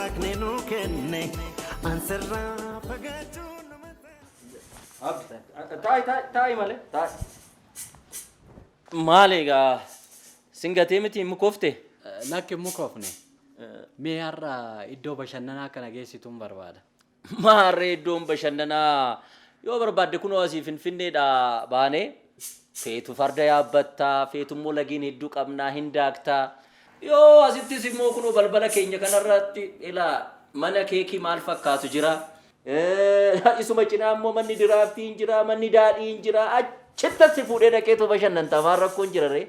waaqni nu kenne ansirraa fagaachuu taa'ii malee taa'ii. Maali egaa singatee miti mukofte? Nakki mukofne. Mee har'a iddoo bashannanaa kana geessituun barbaada. Maarree iddoon bashannanaa yoo barbaadde kunoo asii Finfinneedha baanee feetu farda yaabbattaa feetummoo lagiin hedduu qabnaa hin daaktaa yoo asittis immoo kunoo balbala keenya kanarratti ilaa mana keekii maal fakkaatu jira. Isuma cinaa immoo manni diraaftiin jira manni daadhiin jira achitti fuudhee dhaqeetu bashannantaa maal rakkoon jira ree.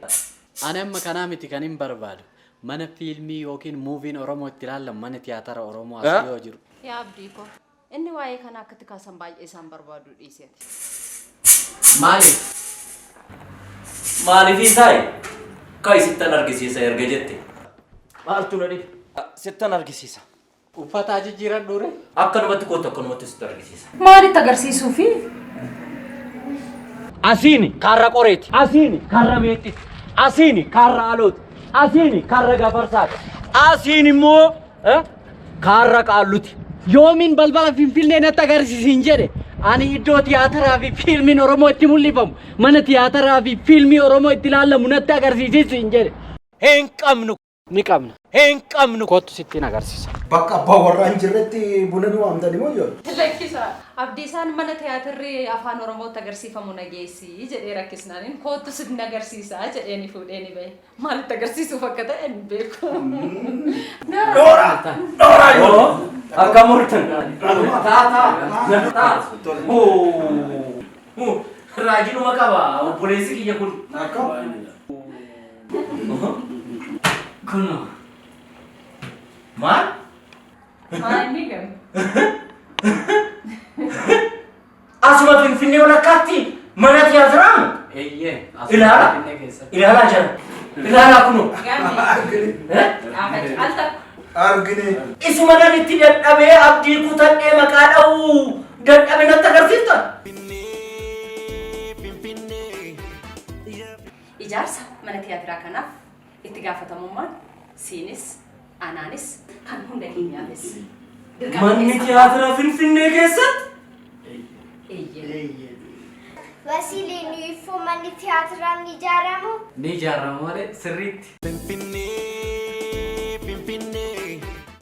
Ani amma kanaa miti kan hin barbaadu. Mana fiilmii yookiin muuviin Oromoo itti ilaallamu mana tiyaatara Oromoo as yoo jiru. Yaa abdii ko inni waa'ee kana akkatti kaasan baay'ee isaan barbaadu dhiiseeti. Maaliif isaayi? Kai sittan argisiisa erga jette. Maaltu na dhibe? Sittan argisiisa. Uffata jijjiiradhu ree? Akkanumatti kootu akkanumatti sitti argisiisa. Maalitti agarsiisuufi? Asiini karra qoreeti. Asiini karra meexxiti. Asiini karra alooti. Asiini karra gafarsaati. Asiin immoo karra qaalluti. Yoomiin balbala Finfinnee natti agarsiisin jedhe ani iddoo tiyaataraa fi fiilmiin Oromoo itti mul'ifamu mana tiyaataraa fi fiilmii Oromoo itti ilaallamu natti agarsiisin jedhe. Hin qabnu. Ni qabna. Hin qabnu. Kottu sittiin agarsiisa. Bakka abbaa warraan jirretti buna nu waamtani moo yoo? Lakkisa abdii isaan mana tiyaatirri afaan Oromootti agarsiifamu nageessii jedhee rakkisnaan kootu sitti agarsiisaa jedheeni fuudheeni bahe maalitti agarsiisuuf akka ta'e hin beeku. Dora yoo. Akka murtan. Raajinuma qaba obboleessi kiyya kun. Kun maal? Maali gam? Asuma Finfinnee walakkaatti mana tiyaatiraa? Eeyyee. Ilaala? Ilaalaa jira. Ilaalaa kunu. Argine. Isuma nan itti dadhabee abdii kutadhee maqaa dha'uu dadhabe natti agarsiifta? Ijaarsa mana tiyaatiraa kanaaf itti gaafatamummaan siinis anaanis kan hunda keenyaanis. Manni tiyaatiraa Finfinnee keessatti? Eeyyee. Wasiiliin ifuu manni tiyaatiraan ni ijaaramu? Ni ijaaramu malee sirriitti. Finfinnee